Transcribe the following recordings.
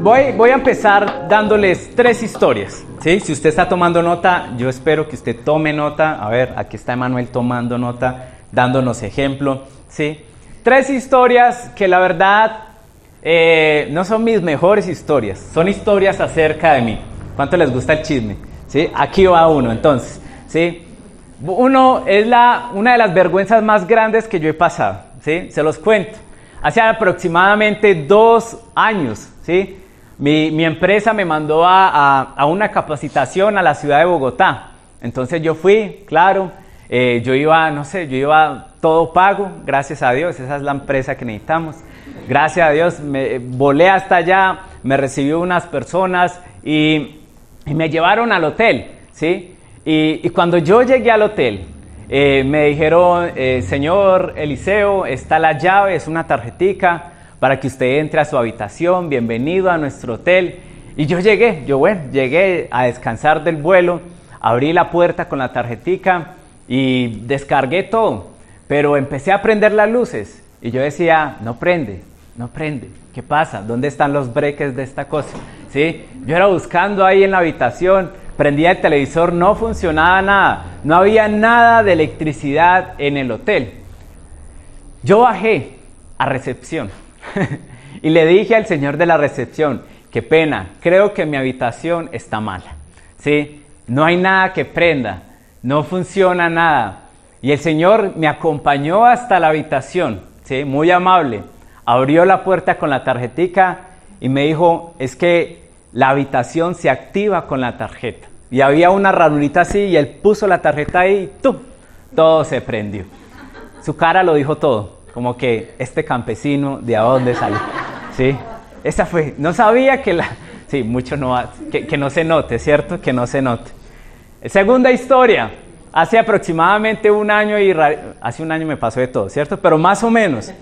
Voy a empezar dándoles 3 historias, ¿sí? Si usted está tomando nota, yo espero que usted tome nota. A ver, aquí está Emanuel tomando nota, dándonos ejemplo, ¿sí? 3 historias que la verdad no son mis mejores historias, son historias acerca de mí. ¿Cuánto les gusta el chisme? ¿Sí? Aquí va uno, entonces, ¿sí? Uno es una de las vergüenzas más grandes que yo he pasado, ¿sí? Se los cuento. Hace aproximadamente 2 años, ¿sí? Mi empresa me mandó a una capacitación a la ciudad de Bogotá. Entonces yo fui, claro, yo iba todo pago, gracias a Dios, esa es la empresa que necesitamos. Gracias a Dios, me volé hasta allá, me recibió unas personas y me llevaron al hotel, ¿sí? Y cuando yo llegué al hotel, me dijeron, señor Eliseo, está la llave, es una tarjetica para que usted entre a su habitación, bienvenido a nuestro hotel. Y yo llegué a descansar del vuelo, abrí la puerta con la tarjetica y descargué todo, pero empecé a prender las luces y yo decía, no prende, ¿qué pasa? ¿Dónde están los breakers de esta cosa? ¿Sí? Yo era buscando ahí en la habitación, prendía el televisor, no funcionaba nada, no había nada de electricidad en el hotel. Yo bajé a recepción y le dije al señor de la recepción, qué pena, creo que mi habitación está mala, ¿sí? No hay nada que prenda, no funciona nada. Y el señor me acompañó hasta la habitación, ¿sí? Muy amable, abrió la puerta con la tarjetica y me dijo, es que la habitación se activa con la tarjeta. Y había una ranurita así y él puso la tarjeta ahí y ¡tum! Todo se prendió. Su cara lo dijo todo, como que este campesino, ¿de a dónde salió? ¿Sí? Esa fue, no sabía que sí, mucho no, que no se note, ¿cierto? Que no se note. Segunda historia, hace aproximadamente un año, hace un año me pasó de todo, ¿cierto? Pero más o menos,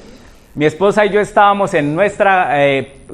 mi esposa y yo estábamos en nuestra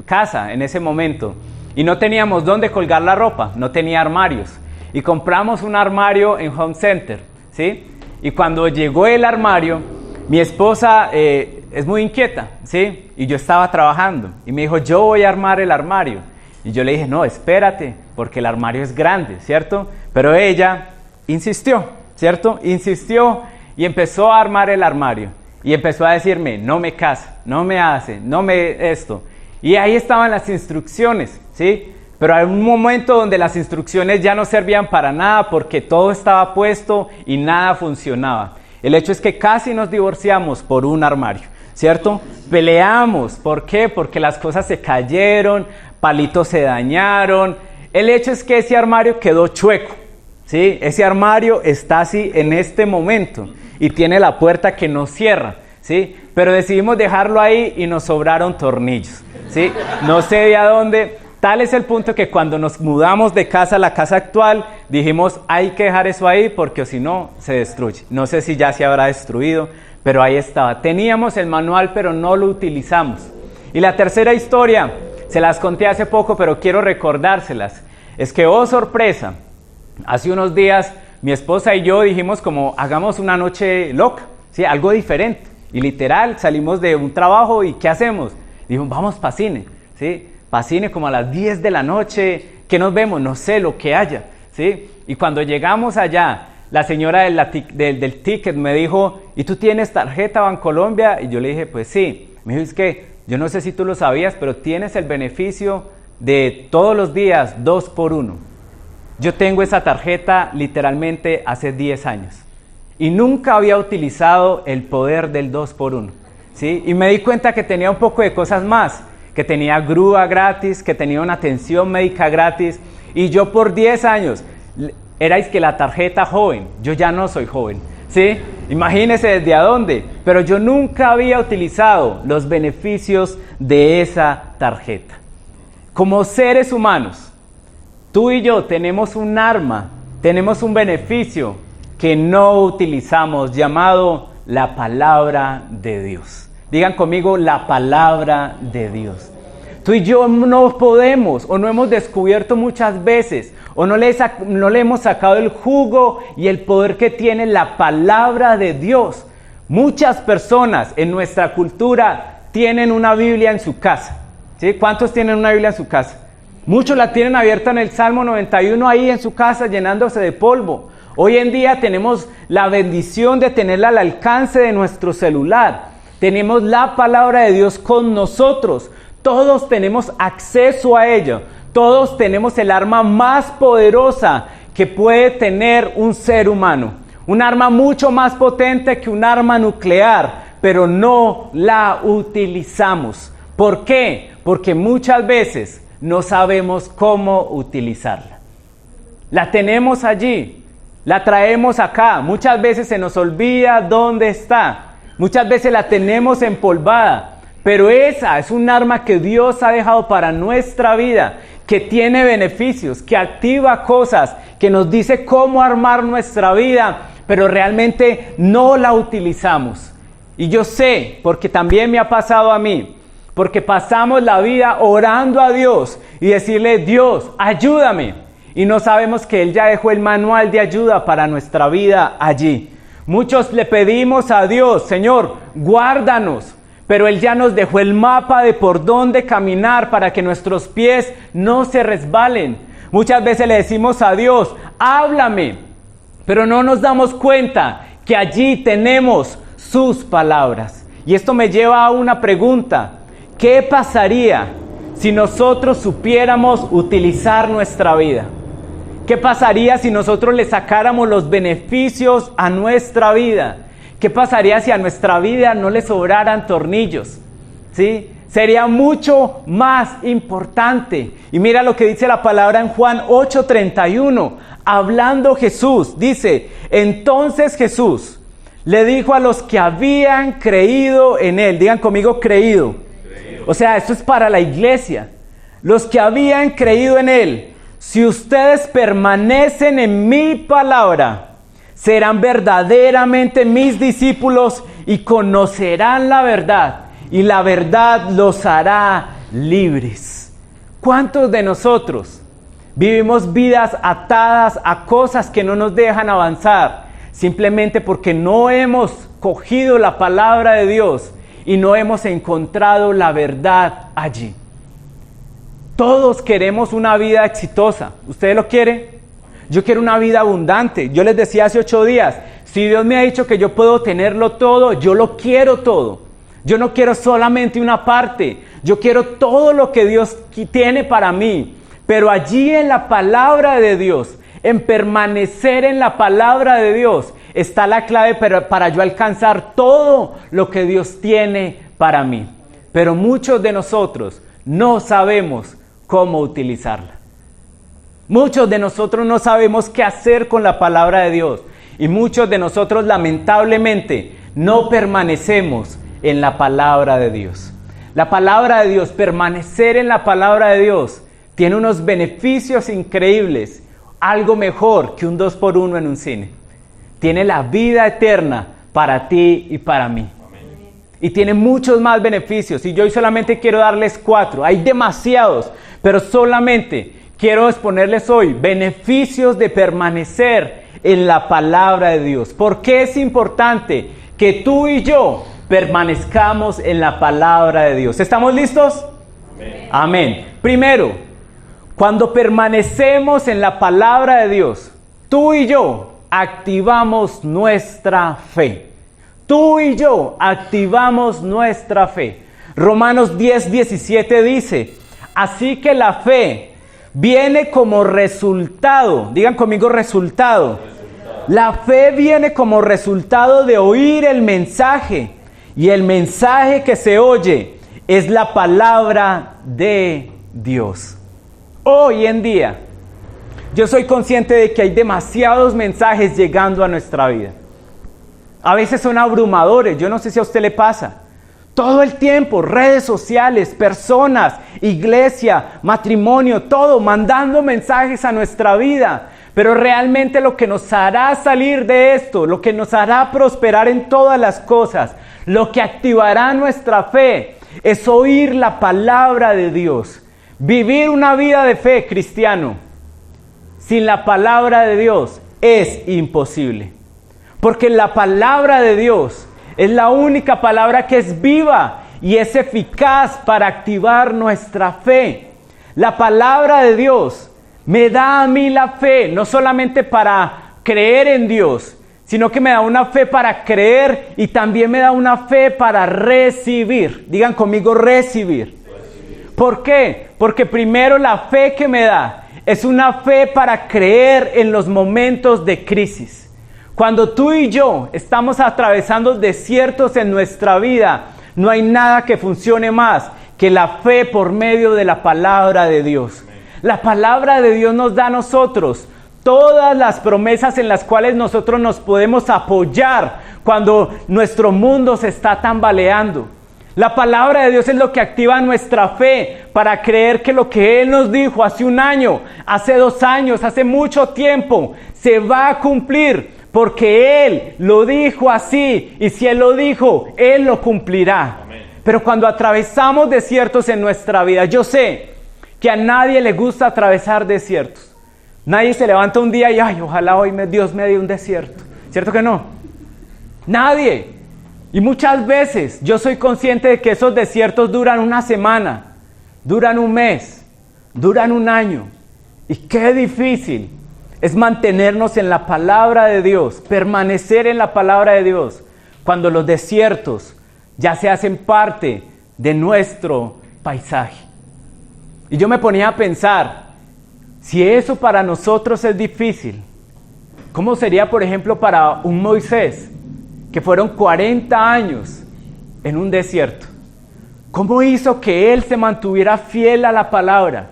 casa en ese momento y no teníamos dónde colgar la ropa, no tenía armarios. Y compramos un armario en Home Center, ¿sí? Y cuando llegó el armario, mi esposa es muy inquieta, ¿sí? Y yo estaba trabajando y me dijo, yo voy a armar el armario. Y yo le dije, no, espérate, porque el armario es grande, ¿cierto? Pero ella insistió, ¿cierto? Insistió y empezó a armar el armario. Y empezó a decirme, no me casa, no me hace, no me esto. Y ahí estaban las instrucciones, ¿sí? Pero hay un momento donde las instrucciones ya no servían para nada porque todo estaba puesto y nada funcionaba. El hecho es que casi nos divorciamos por un armario, ¿cierto? Peleamos, ¿por qué? Porque las cosas se cayeron, palitos se dañaron. El hecho es que ese armario quedó chueco, ¿sí? Ese armario está así en este momento y tiene la puerta que no cierra, ¿sí? Pero decidimos dejarlo ahí y nos sobraron tornillos, ¿sí? No sé de a dónde. Tal es el punto que cuando nos mudamos de casa a la casa actual, dijimos, hay que dejar eso ahí porque si no, se destruye. No sé si ya se habrá destruido, pero ahí estaba. Teníamos el manual, pero no lo utilizamos. Y la tercera historia, se las conté hace poco, pero quiero recordárselas. Es que, oh sorpresa, hace unos días mi esposa y yo dijimos como, hagamos una noche loca, ¿sí? Algo diferente. Y literal, salimos de un trabajo y ¿qué hacemos? Dijimos, vamos para cine, ¿sí? Para cine como a las 10 de la noche, ¿qué nos vemos? No sé, lo que haya, ¿sí? Y cuando llegamos allá, la señora del ticket me dijo, ¿y tú tienes tarjeta Bancolombia? Y yo le dije, pues sí. Me dijo, es que yo no sé si tú lo sabías, pero tienes el beneficio de todos los días 2 por 1. Yo tengo esa tarjeta literalmente hace 10 años y nunca había utilizado el poder del 2 por 1, ¿sí? Y me di cuenta que tenía un poco de cosas más, que tenía grúa gratis, que tenía una atención médica gratis, y yo por 10 años, erais que la tarjeta joven, yo ya no soy joven, ¿sí? Imagínense desde a dónde, pero yo nunca había utilizado los beneficios de esa tarjeta. Como seres humanos, tú y yo tenemos un arma, tenemos un beneficio que no utilizamos, llamado la palabra de Dios. Digan conmigo, la palabra de Dios. Tú y yo no podemos, o no hemos descubierto muchas veces, o no le hemos sacado el jugo y el poder que tiene la palabra de Dios. Muchas personas en nuestra cultura tienen una Biblia en su casa, ¿Sí? ¿Cuántos tienen una Biblia en su casa? Muchos la tienen abierta en el Salmo 91 ahí en su casa llenándose de polvo. Hoy en día tenemos la bendición de tenerla al alcance de nuestro celular. Tenemos la palabra de Dios con nosotros. Todos tenemos acceso a ella. Todos tenemos el arma más poderosa que puede tener un ser humano. Un arma mucho más potente que un arma nuclear, pero no la utilizamos. ¿Por qué? Porque muchas veces no sabemos cómo utilizarla. La tenemos allí, la traemos acá. Muchas veces se nos olvida dónde está. Muchas veces la tenemos empolvada. Pero esa es un arma que Dios ha dejado para nuestra vida, que tiene beneficios, que activa cosas, que nos dice cómo armar nuestra vida, pero realmente no la utilizamos. Y yo sé, porque también me ha pasado a mí, porque pasamos la vida orando a Dios y decirle, Dios, ayúdame. Y no sabemos que Él ya dejó el manual de ayuda para nuestra vida allí. Muchos le pedimos a Dios, Señor, guárdanos. Pero Él ya nos dejó el mapa de por dónde caminar para que nuestros pies no se resbalen. Muchas veces le decimos a Dios, háblame. Pero no nos damos cuenta que allí tenemos sus palabras. Y esto me lleva a una pregunta. ¿Qué pasaría si nosotros supiéramos utilizar nuestra vida? ¿Qué pasaría si nosotros le sacáramos los beneficios a nuestra vida? ¿Qué pasaría si a nuestra vida no le sobraran tornillos? ¿Sí? Sería mucho más importante. Y mira lo que dice la palabra en Juan 8:31. Hablando Jesús, dice, entonces Jesús le dijo a los que habían creído en Él. Digan conmigo, creído. O sea, esto es para la iglesia. Los que habían creído en Él, si ustedes permanecen en mi palabra, serán verdaderamente mis discípulos y conocerán la verdad, y la verdad los hará libres. ¿Cuántos de nosotros vivimos vidas atadas a cosas que no nos dejan avanzar, simplemente porque no hemos cogido la palabra de Dios y no hemos encontrado la verdad allí? Todos queremos una vida exitosa. ¿Usted lo quiere? Yo quiero una vida abundante. Yo les decía hace 8 días, si Dios me ha dicho que yo puedo tenerlo todo, yo lo quiero todo. Yo no quiero solamente una parte. Yo quiero todo lo que Dios tiene para mí. Pero allí en la palabra de Dios, en permanecer en la palabra de Dios, está la clave para yo alcanzar todo lo que Dios tiene para mí. Pero muchos de nosotros no sabemos cómo utilizarla. Muchos de nosotros no sabemos qué hacer con la palabra de Dios. Y muchos de nosotros lamentablemente no permanecemos en la palabra de Dios. La palabra de Dios, permanecer en la palabra de Dios, tiene unos beneficios increíbles. Algo mejor que un 2x1 en un cine. Tiene la vida eterna para ti y para mí. Y tiene muchos más beneficios. Y yo hoy solamente quiero darles 4. Hay demasiados, pero solamente quiero exponerles hoy beneficios de permanecer en la palabra de Dios. ¿Por qué es importante que tú y yo permanezcamos en la palabra de Dios? ¿Estamos listos? Amén. Amén. Primero, cuando permanecemos en la palabra de Dios, tú y yo activamos nuestra fe. Tú y yo activamos nuestra fe. Romanos 10:17 dice, así que la fe viene como resultado. Digan conmigo resultado. La fe viene como resultado de oír el mensaje. Y el mensaje que se oye es la palabra de Dios. Hoy en día, yo soy consciente de que hay demasiados mensajes llegando a nuestra vida. A veces son abrumadores, yo no sé si a usted le pasa. Todo el tiempo, redes sociales, personas, iglesia, matrimonio, todo, mandando mensajes a nuestra vida. Pero realmente lo que nos hará salir de esto, lo que nos hará prosperar en todas las cosas, lo que activará nuestra fe, es oír la palabra de Dios. Vivir una vida de fe, cristiano, sin la palabra de Dios es imposible. Porque la palabra de Dios es la única palabra que es viva y es eficaz para activar nuestra fe. La palabra de Dios me da a mí la fe, no solamente para creer en Dios, sino que me da una fe para creer y también me da una fe para recibir. Digan conmigo, recibir. ¿Por qué? Porque primero la fe que me da es una fe para creer en los momentos de crisis. Cuando tú y yo estamos atravesando desiertos en nuestra vida, no hay nada que funcione más que la fe por medio de la palabra de Dios. La palabra de Dios nos da a nosotros todas las promesas en las cuales nosotros nos podemos apoyar cuando nuestro mundo se está tambaleando. La palabra de Dios es lo que activa nuestra fe para creer que lo que Él nos dijo hace 1 año, hace 2 años, hace mucho tiempo, se va a cumplir, porque Él lo dijo así, y si Él lo dijo, Él lo cumplirá. Amén. Pero cuando atravesamos desiertos en nuestra vida, yo sé que a nadie le gusta atravesar desiertos. Nadie se levanta un día y, ay, ojalá hoy Dios me dé un desierto. ¿Cierto que no? Nadie. Y muchas veces yo soy consciente de que esos desiertos duran 1 semana, duran 1 mes, duran 1 año. Y qué difícil es mantenernos en la palabra de Dios, permanecer en la palabra de Dios, cuando los desiertos ya se hacen parte de nuestro paisaje. Y yo me ponía a pensar, si eso para nosotros es difícil, ¿cómo sería, por ejemplo, para un Moisés, que fueron 40 años en un desierto? ¿Cómo hizo que él se mantuviera fiel a la palabra?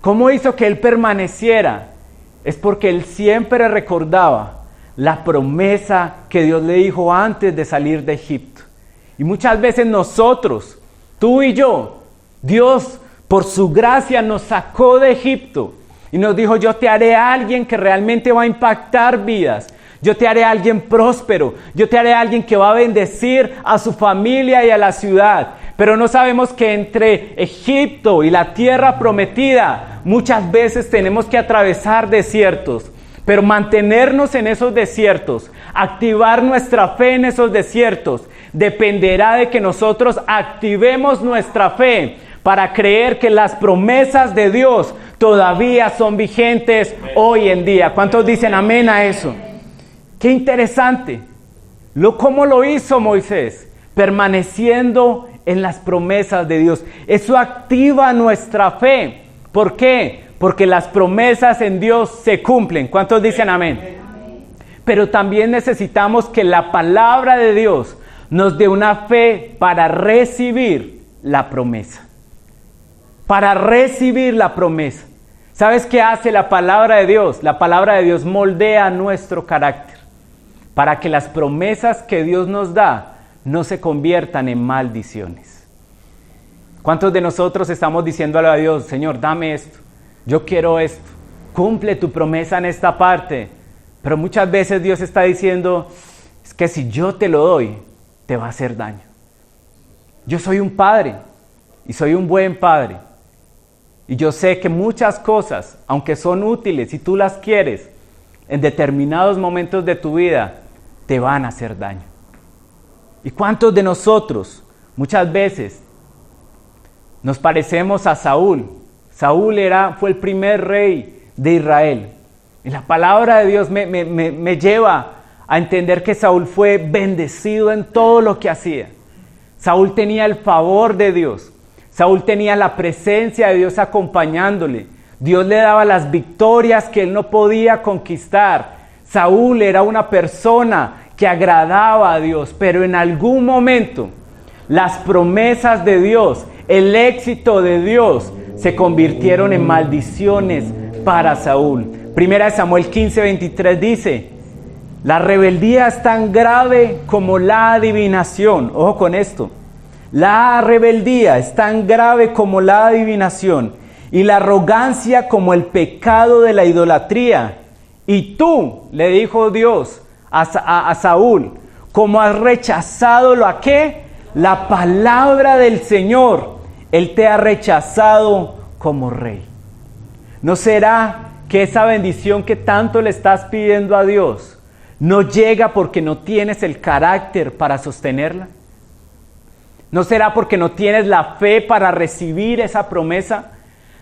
¿Cómo hizo que él permaneciera? Es porque él siempre recordaba la promesa que Dios le dijo antes de salir de Egipto. Y muchas veces nosotros, tú y yo, Dios por su gracia nos sacó de Egipto y nos dijo, yo te haré a alguien que realmente va a impactar vidas. Yo te haré a alguien próspero, yo te haré a alguien que va a bendecir a su familia y a la ciudad. Pero no sabemos que entre Egipto y la tierra prometida, muchas veces tenemos que atravesar desiertos. Pero mantenernos en esos desiertos, activar nuestra fe en esos desiertos, dependerá de que nosotros activemos nuestra fe para creer que las promesas de Dios todavía son vigentes hoy en día. ¿Cuántos dicen amén a eso? Qué interesante. ¿Cómo lo hizo Moisés? Permaneciendo en las promesas de Dios. Eso activa nuestra fe. ¿Por qué? Porque las promesas en Dios se cumplen. ¿Cuántos dicen amén? Pero también necesitamos que la palabra de Dios nos dé una fe para recibir la promesa. Para recibir la promesa. ¿Sabes qué hace la palabra de Dios? La palabra de Dios moldea nuestro carácter para que las promesas que Dios nos da no se conviertan en maldiciones. ¿Cuántos de nosotros estamos diciéndole a Dios, Señor, dame esto, yo quiero esto, cumple tu promesa en esta parte? Pero muchas veces Dios está diciendo, es que si yo te lo doy, te va a hacer daño. Yo soy un padre y soy un buen padre. Y yo sé que muchas cosas, aunque son útiles y tú las quieres, en determinados momentos de tu vida, te van a hacer daño. ¿Y cuántos de nosotros, muchas veces, nos parecemos a Saúl? Saúl fue el primer rey de Israel. Y la palabra de Dios me lleva a entender que Saúl fue bendecido en todo lo que hacía. Saúl tenía el favor de Dios. Saúl tenía la presencia de Dios acompañándole. Dios le daba las victorias que él no podía conquistar. Saúl era una persona que agradaba a Dios, pero en algún momento las promesas de Dios, el éxito de Dios, se convirtieron en maldiciones para Saúl. Primera de Samuel 15:23 dice, la rebeldía es tan grave como la adivinación. Ojo con esto. La rebeldía es tan grave como la adivinación y la arrogancia como el pecado de la idolatría. Y tú, le dijo Dios a Saúl, como has rechazado ¿a qué? La palabra del Señor, Él te ha rechazado como rey. ¿No será que esa bendición que tanto le estás pidiendo a Dios no llega porque no tienes el carácter para sostenerla? ¿No será porque no tienes la fe para recibir esa promesa?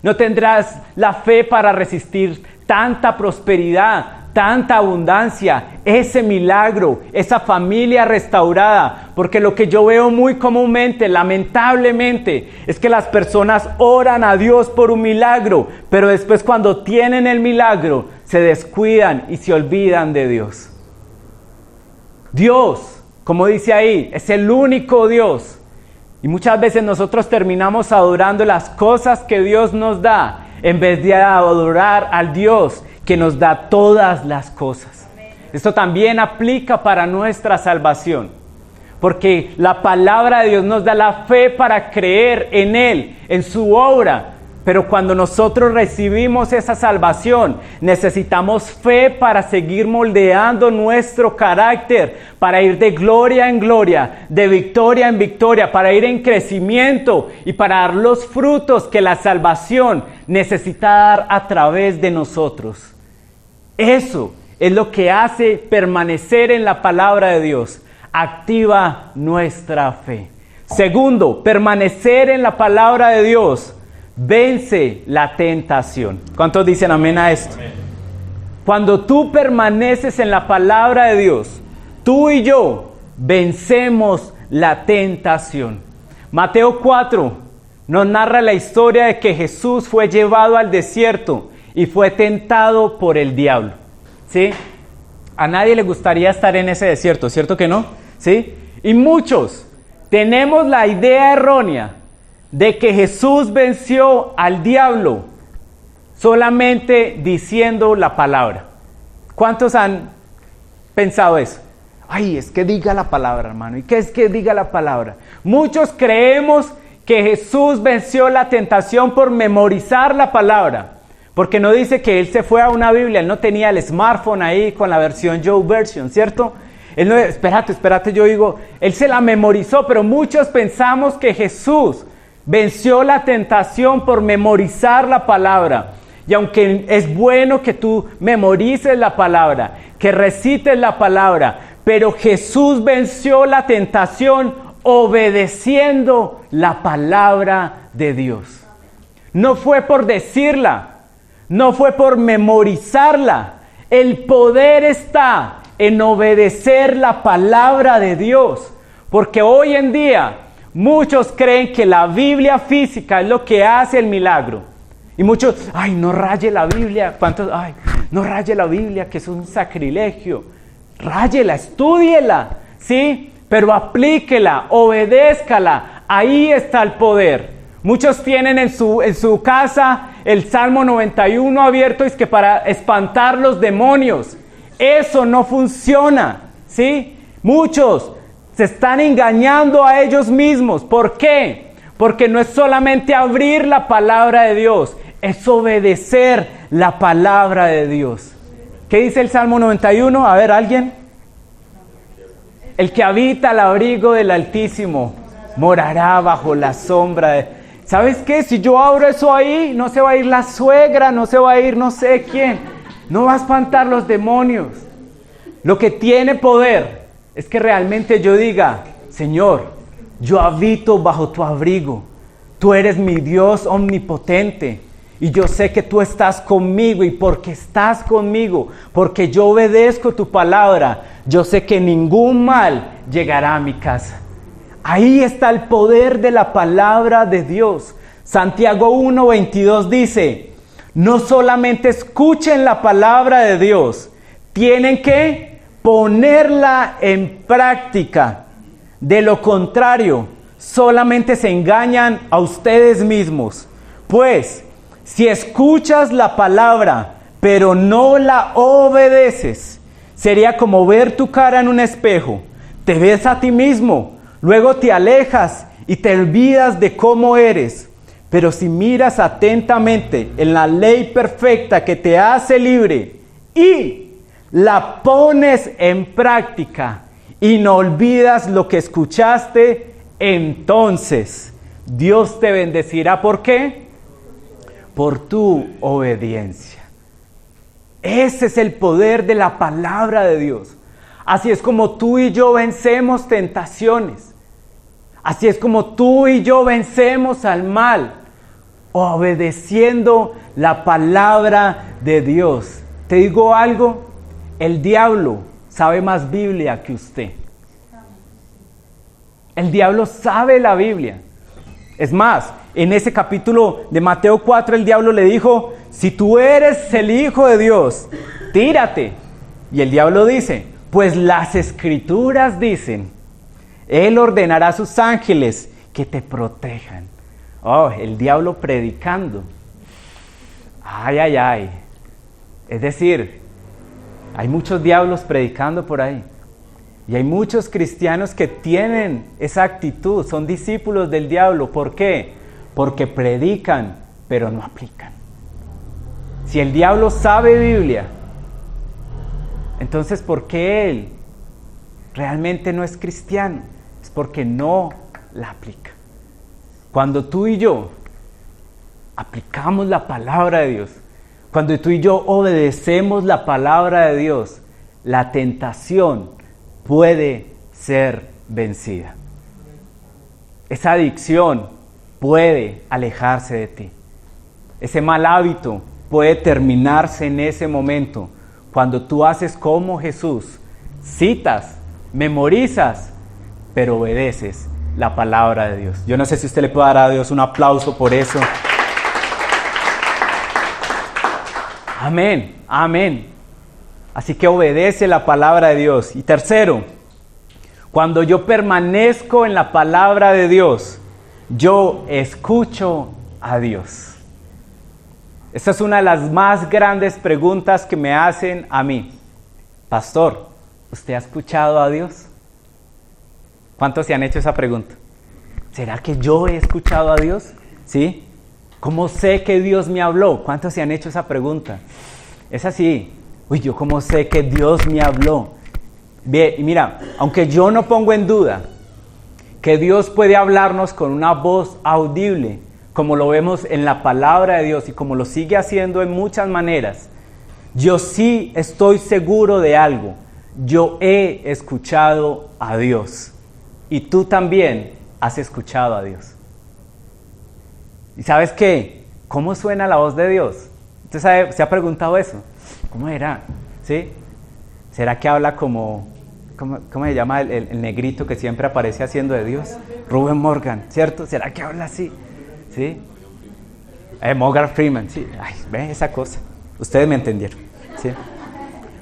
¿No tendrás la fe para resistir tanta prosperidad, tanta abundancia, ese milagro, esa familia restaurada? Porque lo que yo veo muy comúnmente, lamentablemente, es que las personas oran a Dios por un milagro, pero después cuando tienen el milagro, se descuidan y se olvidan de Dios. Dios, como dice ahí, es el único Dios. Y muchas veces nosotros terminamos adorando las cosas que Dios nos da, en vez de adorar al Dios que nos da todas las cosas. Esto también aplica para nuestra salvación, porque la palabra de Dios nos da la fe para creer en Él, en su obra. Pero cuando nosotros recibimos esa salvación, necesitamos fe para seguir moldeando nuestro carácter, para ir de gloria en gloria, de victoria en victoria, para ir en crecimiento y para dar los frutos que la salvación necesita dar a través de nosotros. Eso es lo que hace permanecer en la palabra de Dios. Activa nuestra fe. Segundo, permanecer en la palabra de Dios vence la tentación. ¿Cuántos dicen amén a esto? Amén. Cuando tú permaneces en la palabra de Dios, tú y yo vencemos la tentación. Mateo 4 nos narra la historia de que Jesús fue llevado al desierto y fue tentado por el diablo. ¿Sí? A nadie le gustaría estar en ese desierto, ¿cierto que no? ¿Sí? Y muchos tenemos la idea errónea de que Jesús venció al diablo solamente diciendo la palabra. ¿Cuántos han pensado eso? Ay, es que diga la palabra, hermano. ¿Y qué es que diga la palabra? Muchos creemos que Jesús venció la tentación por memorizar la palabra. Porque no dice que Él se fue a una Biblia, Él no tenía el smartphone ahí con la versión Joe Version, ¿cierto? Él no, espérate, yo digo, Él se la memorizó, pero muchos pensamos que Jesús venció la tentación por memorizar la palabra. Y aunque es bueno que tú memorices la palabra, que recites la palabra, pero Jesús venció la tentación obedeciendo la palabra de Dios. No fue por decirla, no fue por memorizarla. El poder está en obedecer la palabra de Dios. Porque hoy en día muchos creen que la Biblia física es lo que hace el milagro. Y muchos, ay, no raye la Biblia. ¿Cuántos? Ay, no raye la Biblia, que es un sacrilegio. Ráyela, estúdiela, ¿sí? Pero aplíquela, obedézcala. Ahí está el poder. Muchos tienen en su casa el Salmo 91 abierto, es que para espantar los demonios. Eso no funciona, ¿sí? Muchos se están engañando a ellos mismos. ¿Por qué? Porque no es solamente abrir la palabra de Dios, es obedecer la palabra de Dios. ¿Qué dice el Salmo 91? A ver, ¿alguien? El que habita al abrigo del Altísimo morará bajo la sombra de... ¿Sabes qué? Si yo abro eso ahí, no se va a ir la suegra, no se va a ir no sé quién. No va a espantar los demonios. Lo que tiene poder es que realmente yo diga, Señor, yo habito bajo tu abrigo. Tú eres mi Dios omnipotente. Y yo sé que tú estás conmigo, y porque estás conmigo, porque yo obedezco tu palabra, yo sé que ningún mal llegará a mi casa. Ahí está el poder de la palabra de Dios. Santiago 1:22 dice, no solamente escuchen la palabra de Dios, tienen que ponerla en práctica. De lo contrario, solamente se engañan a ustedes mismos. Pues, si escuchas la palabra, pero no la obedeces, sería como ver tu cara en un espejo. Te ves a ti mismo, luego te alejas y te olvidas de cómo eres. Pero si miras atentamente en la ley perfecta que te hace libre y la pones en práctica y no olvidas lo que escuchaste, entonces Dios te bendecirá. ¿Por qué? Por tu obediencia. Ese es el poder de la palabra de Dios. Así es como tú y yo vencemos tentaciones. Así es como tú y yo vencemos al mal, obedeciendo la palabra de Dios. Te digo algo, el diablo sabe más Biblia que usted. El diablo sabe la Biblia. Es más, en ese capítulo de Mateo 4, el diablo le dijo, si tú eres el Hijo de Dios, tírate. Y el diablo dice, pues las Escrituras dicen, Él ordenará a sus ángeles que te protejan. Oh, el diablo predicando. Ay, ay, ay. Es decir, hay muchos diablos predicando por ahí. Y hay muchos cristianos que tienen esa actitud, son discípulos del diablo. ¿Por qué? Porque predican, pero no aplican. Si el diablo sabe Biblia, entonces ¿por qué él realmente no es cristiano? Es porque no la aplica. Cuando tú y yo aplicamos la palabra de Dios, cuando tú y yo obedecemos la palabra de Dios, la tentación puede ser vencida. Esa adicción puede alejarse de ti. Ese mal hábito puede terminarse en ese momento cuando tú haces como Jesús, citas, memorizas, pero obedeces la palabra de Dios. Yo no sé si usted le puede dar a Dios un aplauso por eso. Amén, amén. Así que obedece la palabra de Dios. Y tercero, cuando yo permanezco en la palabra de Dios, yo escucho a Dios. Esta es una de las más grandes preguntas que me hacen a mí. Pastor, ¿usted ha escuchado a Dios? ¿Cuántos se han hecho esa pregunta? ¿Será que yo he escuchado a Dios? ¿Sí? ¿Cómo sé que Dios me habló? ¿Cuántos se han hecho esa pregunta? Es así. Uy, ¿yo cómo sé que Dios me habló? Bien, y mira, aunque yo no pongo en duda que Dios puede hablarnos con una voz audible, como lo vemos en la palabra de Dios y como lo sigue haciendo en muchas maneras, yo sí estoy seguro de algo. Yo he escuchado a Dios y tú también has escuchado a Dios. ¿Y sabes qué? ¿Cómo suena la voz de Dios? ¿Usted se ha preguntado eso? ¿Cómo era? ¿Sí? ¿Será que habla como... ¿Cómo se llama el negrito que siempre aparece haciendo de Dios? Rubén Morgan, ¿cierto? ¿Será que habla así? ¿Sí? Morgan Freeman, sí. Ay, ve esa cosa. Ustedes me entendieron. ¿Sí?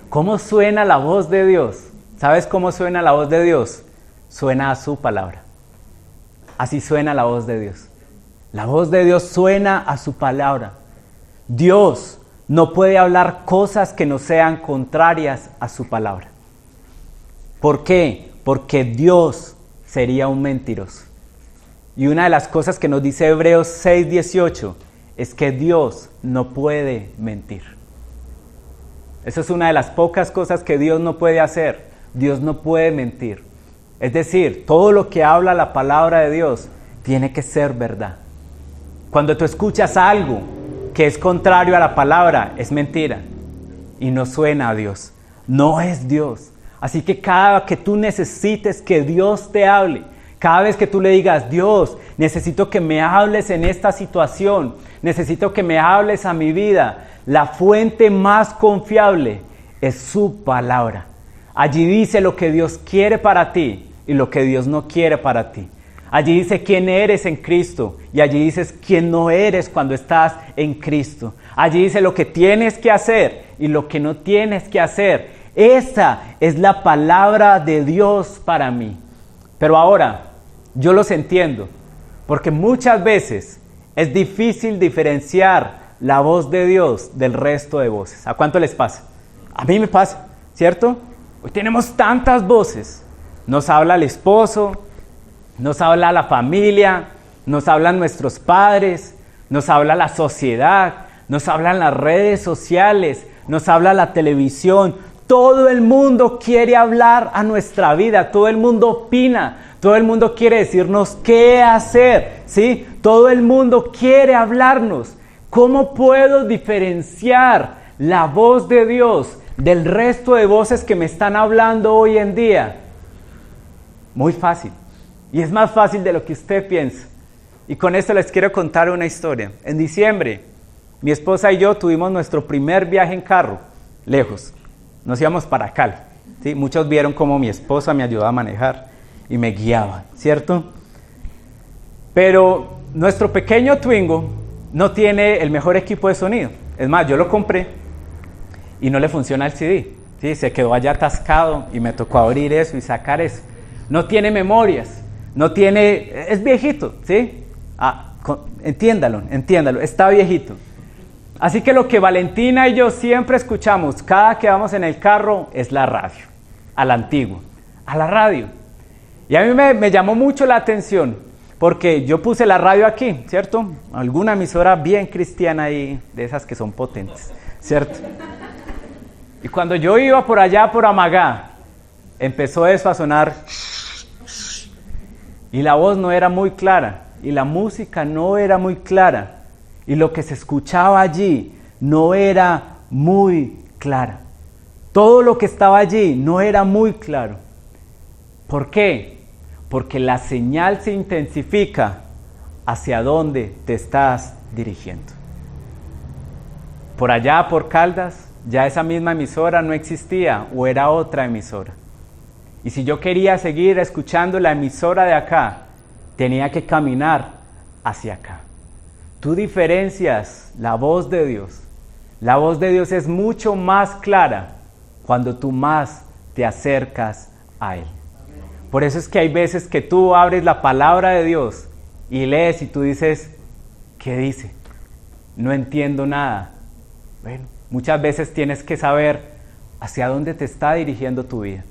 ¿Cómo suena la voz de Dios? ¿Sabes cómo suena la voz de Dios? Suena a su palabra. Así suena la voz de Dios. La voz de Dios suena a su palabra. Dios no puede hablar cosas que no sean contrarias a su palabra. ¿Por qué? Porque Dios sería un mentiroso. Y una de las cosas que nos dice Hebreos 6:18 es que Dios no puede mentir. Esa es una de las pocas cosas que Dios no puede hacer. Dios no puede mentir. Es decir, todo lo que habla la palabra de Dios tiene que ser verdad. Cuando tú escuchas algo que es contrario a la palabra, es mentira y no suena a Dios. No es Dios. Así que cada que tú necesites que Dios te hable, cada vez que tú le digas, Dios, necesito que me hables en esta situación, necesito que me hables a mi vida, la fuente más confiable es su palabra. Allí dice lo que Dios quiere para ti y lo que Dios no quiere para ti. Allí dice quién eres en Cristo y allí dices quién no eres cuando estás en Cristo. Allí dice lo que tienes que hacer y lo que no tienes que hacer. Esa es la palabra de Dios para mí. Pero ahora, yo los entiendo, porque muchas veces es difícil diferenciar la voz de Dios del resto de voces. ¿A cuánto les pasa? A mí me pasa, ¿cierto? Hoy tenemos tantas voces. Nos habla el esposo, nos habla la familia, nos hablan nuestros padres, nos habla la sociedad, nos hablan las redes sociales, nos habla la televisión. Todo el mundo quiere hablar a nuestra vida, todo el mundo opina, todo el mundo quiere decirnos qué hacer, ¿sí? Todo el mundo quiere hablarnos. ¿Cómo puedo diferenciar la voz de Dios del resto de voces que me están hablando hoy en día? Muy fácil. Y es más fácil de lo que usted piensa. Y con esto les quiero contar una historia. En diciembre, mi esposa y yo tuvimos nuestro primer viaje en carro, lejos. Nos íbamos para Cali. ¿Sí? Muchos vieron cómo mi esposa me ayudaba a manejar y me guiaba, ¿cierto? Pero nuestro pequeño Twingo no tiene el mejor equipo de sonido. Es más, yo lo compré y no le funciona el CD. ¿Sí? Se quedó allá atascado y me tocó abrir eso y sacar eso. No tiene memorias, no tiene... Es viejito, ¿sí? Entiéndalo, está viejito. Así que lo que Valentina y yo siempre escuchamos cada que vamos en el carro es la radio, a la antigua, a la radio. Y a mí me llamó mucho la atención porque yo puse la radio aquí, ¿cierto? Alguna emisora bien cristiana ahí, de esas que son potentes, ¿cierto? Y cuando yo iba por allá, por Amagá, empezó eso a sonar y la voz no era muy clara. Y la música no era muy clara, y lo que se escuchaba allí no era muy clara. Todo lo que estaba allí no era muy claro. ¿Por qué? Porque la señal se intensifica hacia dónde te estás dirigiendo. Por allá, por Caldas, ya esa misma emisora no existía o era otra emisora. Y si yo quería seguir escuchando la emisora de acá, tenía que caminar hacia acá. Tú diferencias la voz de Dios. La voz de Dios es mucho más clara cuando tú más te acercas a Él. Por eso es que hay veces que tú abres la palabra de Dios y lees y tú dices, ¿qué dice? No entiendo nada. Bueno, muchas veces tienes que saber hacia dónde te está dirigiendo tu vida.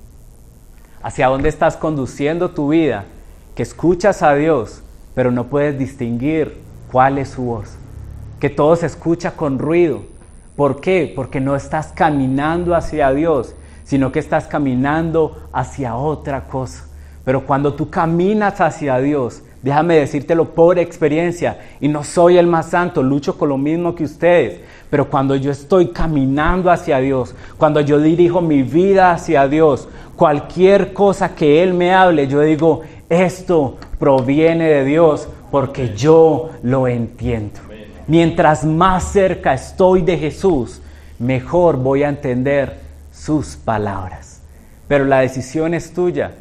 Hacia dónde estás conduciendo tu vida. Que escuchas a Dios, pero no puedes distinguir cuál es su voz. Que todo se escucha con ruido. ¿Por qué? Porque no estás caminando hacia Dios, sino que estás caminando hacia otra cosa. Pero cuando tú caminas hacia Dios, déjame decírtelo por experiencia, y no soy el más santo, lucho con lo mismo que ustedes, pero cuando yo estoy caminando hacia Dios, cuando yo dirijo mi vida hacia Dios, cualquier cosa que Él me hable, yo digo, esto proviene de Dios porque yo lo entiendo. Mientras más cerca estoy de Jesús, mejor voy a entender sus palabras. Pero la decisión es tuya.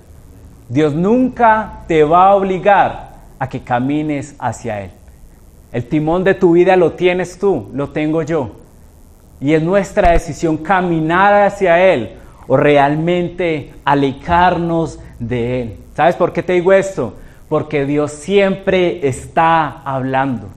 Dios nunca te va a obligar a que camines hacia Él. El timón de tu vida lo tienes tú, lo tengo yo. Y es nuestra decisión caminar hacia Él o realmente alejarnos de Él. ¿Sabes por qué te digo esto? Porque Dios siempre está hablando.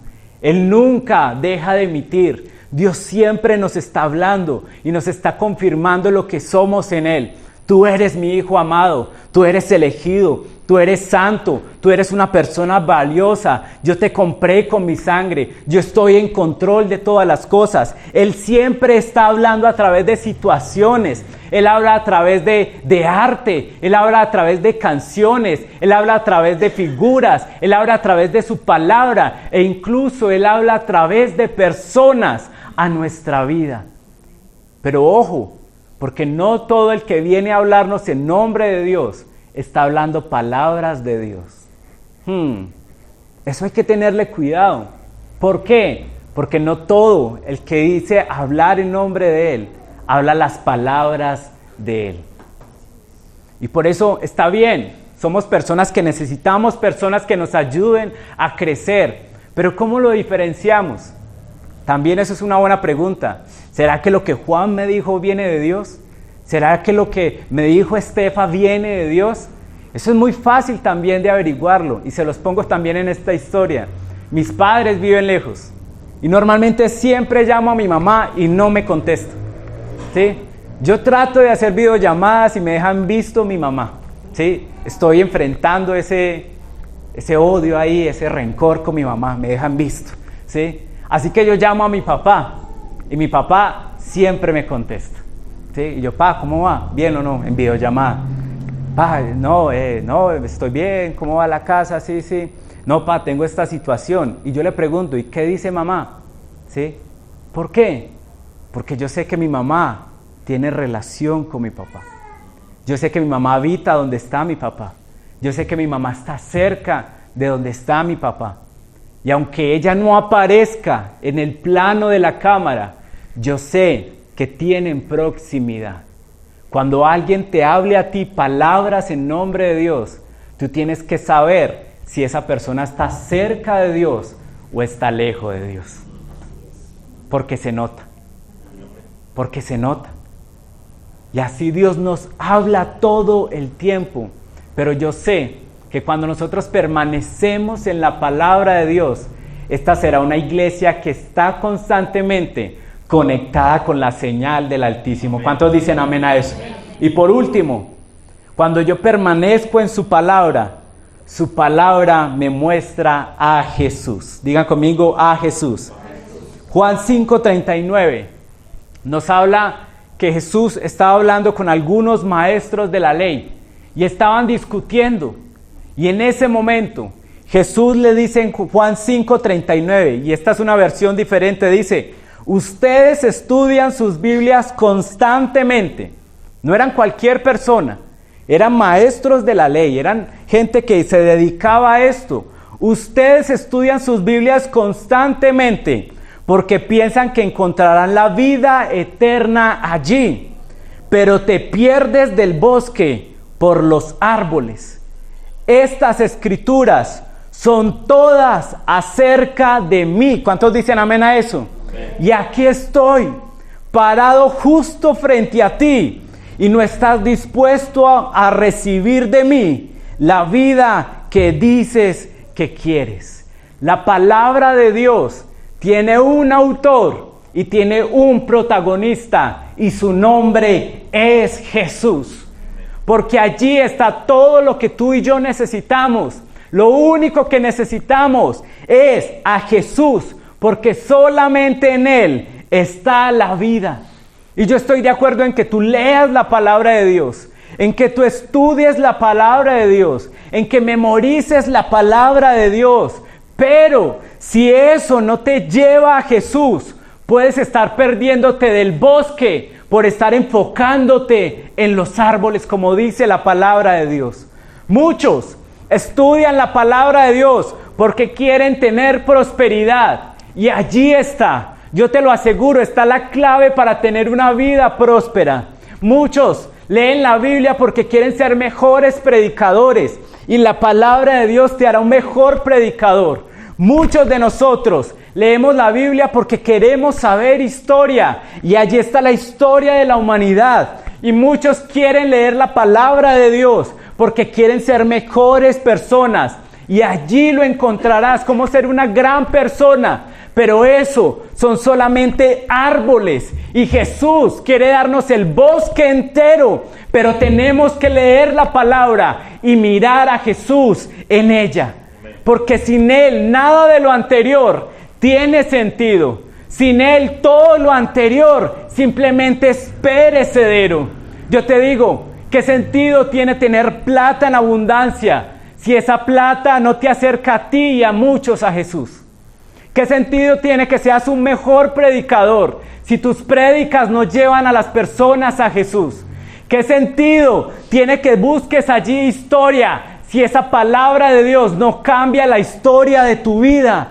Él nunca deja de emitir. Dios siempre nos está hablando y nos está confirmando lo que somos en Él. Tú eres mi hijo amado, tú eres elegido, tú eres santo, tú eres una persona valiosa. Yo te compré con mi sangre, yo estoy en control de todas las cosas. Él siempre está hablando a través de situaciones, Él habla a través de arte, Él habla a través de canciones, Él habla a través de figuras, Él habla a través de su palabra e incluso Él habla a través de personas a nuestra vida. Pero ojo, porque no todo el que viene a hablarnos en nombre de Dios está hablando palabras de Dios. Eso hay que tenerle cuidado. ¿Por qué? Porque no todo el que dice hablar en nombre de Él habla las palabras de Él. Y por eso está bien. Somos personas que necesitamos personas que nos ayuden a crecer. Pero ¿cómo lo diferenciamos? También eso es una buena pregunta. ¿Será que lo que Juan me dijo viene de Dios? ¿Será que lo que me dijo Estefa viene de Dios? Eso es muy fácil también de averiguarlo y se los pongo también en esta historia. Mis padres viven lejos y normalmente siempre llamo a mi mamá y no me contesta, ¿sí? Yo trato de hacer videollamadas y me dejan visto mi mamá, ¿sí? Estoy enfrentando ese odio ahí, ese rencor con mi mamá, me dejan visto, ¿sí? Así que yo llamo a mi papá y mi papá siempre me contesta, ¿sí? Y yo, pa, ¿cómo va? ¿Bien o no? En videollamada. Pa, no, estoy bien, ¿cómo va la casa? Sí. No, pa, tengo esta situación. Y yo le pregunto, ¿y qué dice mamá? ¿Sí? ¿Por qué? Porque yo sé que mi mamá tiene relación con mi papá. Yo sé que mi mamá habita donde está mi papá. Yo sé que mi mamá está cerca de donde está mi papá. Y aunque ella no aparezca en el plano de la cámara, yo sé que tienen proximidad. Cuando alguien te hable a ti palabras en nombre de Dios, tú tienes que saber si esa persona está cerca de Dios o está lejos de Dios. Porque se nota. Porque se nota. Y así Dios nos habla todo el tiempo. Pero yo sé que cuando nosotros permanecemos en la palabra de Dios, esta será una iglesia que está constantemente conectada con la señal del Altísimo. ¿Cuántos dicen amén a eso? Y por último, cuando yo permanezco en su palabra me muestra a Jesús. Digan conmigo, a Jesús. Juan 5:39 nos habla que Jesús estaba hablando con algunos maestros de la ley y estaban discutiendo. Y en ese momento Jesús le dice en Juan 5:39, y esta es una versión diferente, dice: ustedes estudian sus Biblias constantemente. No eran cualquier persona, eran maestros de la ley, eran gente que se dedicaba a esto. Ustedes estudian sus Biblias constantemente porque piensan que encontrarán la vida eterna allí, pero te pierdes del bosque por los árboles. Estas escrituras son todas acerca de mí. ¿Cuántos dicen amén a eso? Amén. Y aquí estoy, parado justo frente a ti, y no estás dispuesto a recibir de mí la vida que dices que quieres. La palabra de Dios tiene un autor y tiene un protagonista, y su nombre es Jesús. Porque allí está todo lo que tú y yo necesitamos. Lo único que necesitamos es a Jesús, porque solamente en Él está la vida. Y yo estoy de acuerdo en que tú leas la palabra de Dios, en que tú estudies la palabra de Dios, en que memorices la palabra de Dios. Pero si eso no te lleva a Jesús, puedes estar perdiéndote del bosque por estar enfocándote en los árboles, como dice la palabra de Dios. Muchos estudian la palabra de Dios porque quieren tener prosperidad, y allí está, yo te lo aseguro, está la clave para tener una vida próspera. Muchos leen la Biblia porque quieren ser mejores predicadores, y la palabra de Dios te hará un mejor predicador. Muchos de nosotros leemos la Biblia porque queremos saber historia, y allí está la historia de la humanidad. Y muchos quieren leer la palabra de Dios porque quieren ser mejores personas, y allí lo encontrarás, cómo ser una gran persona. Pero eso son solamente árboles, y Jesús quiere darnos el bosque entero, pero tenemos que leer la palabra y mirar a Jesús en ella. Porque sin Él nada de lo anterior tiene sentido. Sin Él todo lo anterior simplemente es perecedero. Yo te digo, ¿qué sentido tiene tener plata en abundancia si esa plata no te acerca a ti y a muchos a Jesús? ¿Qué sentido tiene que seas un mejor predicador si tus prédicas no llevan a las personas a Jesús? ¿Qué sentido tiene que busques allí historia si esa palabra de Dios no cambia la historia de tu vida?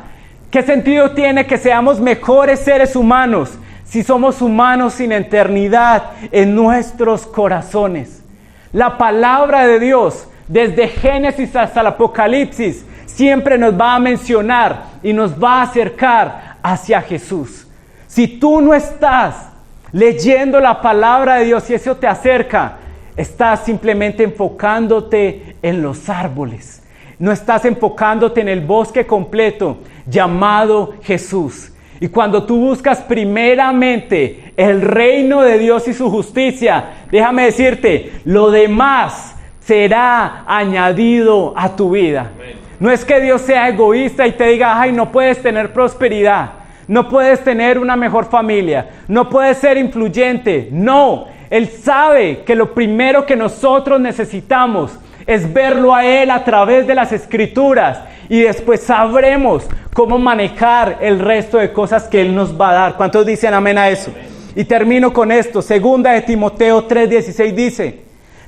¿Qué sentido tiene que seamos mejores seres humanos si somos humanos sin eternidad en nuestros corazones? La palabra de Dios, desde Génesis hasta el Apocalipsis, siempre nos va a mencionar y nos va a acercar hacia Jesús. Si tú no estás leyendo la palabra de Dios y eso te acerca, estás simplemente enfocándote en los árboles. No estás enfocándote en el bosque completo llamado Jesús. Y cuando tú buscas primeramente el reino de Dios y su justicia, déjame decirte, lo demás será añadido a tu vida. No es que Dios sea egoísta y te diga, ay, no puedes tener prosperidad, no puedes tener una mejor familia, no puedes ser influyente. No, Él sabe que lo primero que nosotros necesitamos es verlo a Él a través de las Escrituras, y después sabremos cómo manejar el resto de cosas que Él nos va a dar. ¿Cuántos dicen amén a eso? Amén. Y termino con esto. Segunda de Timoteo 3:16 dice,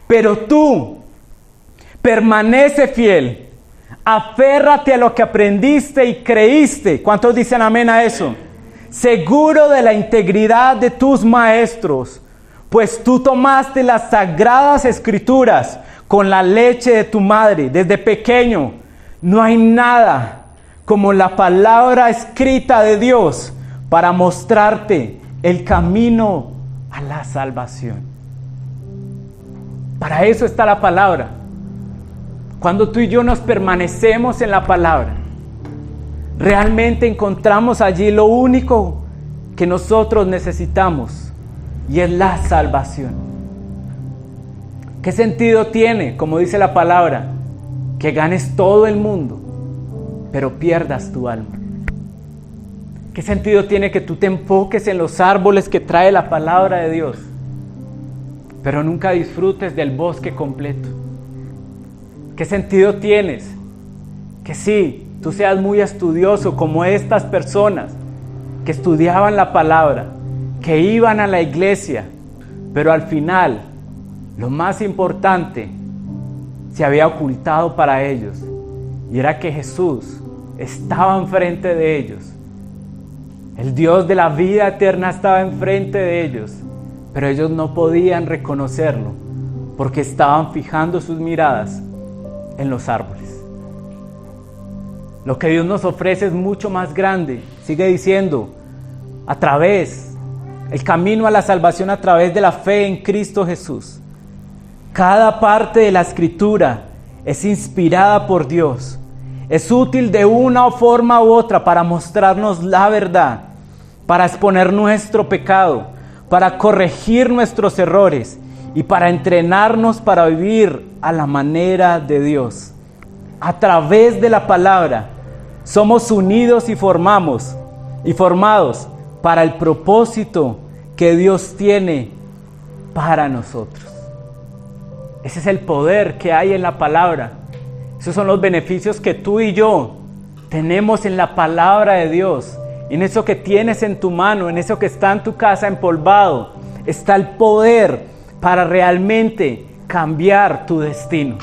pero Permanece fiel. Aférrate a lo que aprendiste y creíste. ¿Cuántos dicen amén a eso? Seguro de la integridad de tus maestros, pues tú tomaste las sagradas escrituras con la leche de tu madre desde pequeño. No hay nada como la palabra escrita de Dios para mostrarte el camino a la salvación. Para eso está la palabra. Cuando tú y yo nos permanecemos en la palabra, realmente encontramos allí lo único que nosotros necesitamos, y es la salvación. ¿Qué sentido tiene, como dice la palabra, que ganes todo el mundo, pero pierdas tu alma? ¿Qué sentido tiene que tú te enfoques en los árboles que trae la palabra de Dios, pero nunca disfrutes del bosque completo? ¿Qué sentido tienes que sí, tú seas muy estudioso como estas personas que estudiaban la palabra, que iban a la iglesia, pero al final lo más importante se había ocultado para ellos, y era que Jesús estaba enfrente de ellos? El Dios de la vida eterna estaba enfrente de ellos, pero ellos no podían reconocerlo porque estaban fijando sus miradas en los árboles. Lo que Dios nos ofrece es mucho más grande. Sigue diciendo, el camino a la salvación a través de la fe en Cristo Jesús. Cada parte de la Escritura es inspirada por Dios. Es útil de una forma u otra para mostrarnos la verdad, para exponer nuestro pecado, para corregir nuestros errores y para entrenarnos para vivir a la manera de Dios. A través de la palabra somos unidos y formados para el propósito que Dios tiene para nosotros. Ese es el poder que hay en la palabra. Esos son los beneficios que tú y yo tenemos en la palabra de Dios. En eso que tienes en tu mano, en eso que está en tu casa empolvado, está el poder para realmente cambiar tu destino.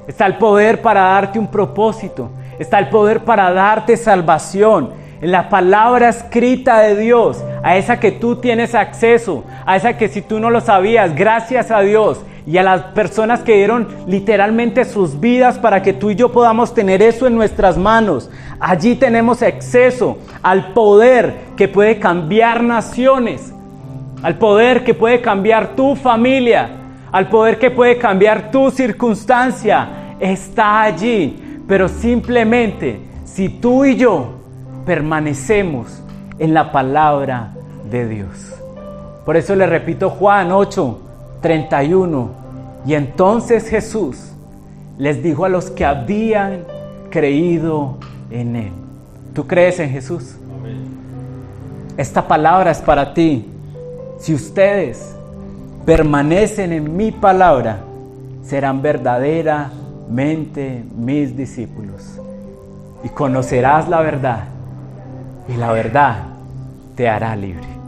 Está el poder para darte un propósito. Está el poder para darte salvación. En la palabra escrita de Dios, a esa que tú tienes acceso, a esa que si tú no lo sabías, gracias a Dios y a las personas que dieron literalmente sus vidas para que tú y yo podamos tener eso en nuestras manos. Allí tenemos acceso al poder que puede cambiar naciones, al poder que puede cambiar tu familia, al poder que puede cambiar tu circunstancia. Está allí, pero simplemente si tú y yo permanecemos en la palabra de Dios. Por eso le repito Juan 8:31. Y entonces Jesús les dijo a los que habían creído en Él. ¿Tú crees en Jesús? Amén. Esta palabra es para ti. Si ustedes permanecen en mi palabra, serán verdaderamente mis discípulos. Y conocerás la verdad, y la verdad te hará libre.